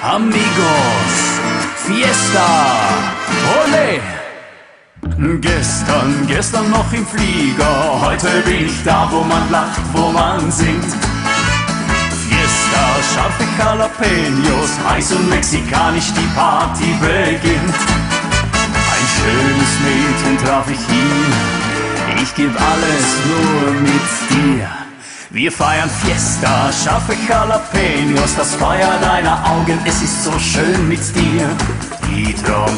Amigos, Fiesta, ole! Gestern noch im Flieger, heute bin ich da, wo man lacht, wo man singt. Fiesta, scharfe Jalapenos, heiß und mexikanisch, die Party beginnt. Ein schönes Mädchen traf ich hier, ich geb alles nur mit dir. Wir feiern Fiesta, scharfe Jalapenos, das Feuer deiner Augen, es ist so schön mit dir. Die Trompeten,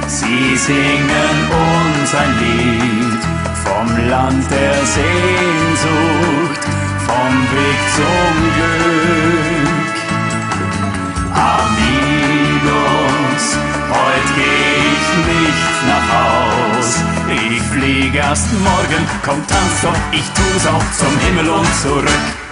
sie singen uns ein Lied vom Land der Sehnsucht, vom Weg zum Glück. Amigos, heute geh ich nicht nach Haus, ich flieg erst morgen, komm tanz doch, ich tu's auch zum Himmel und zurück.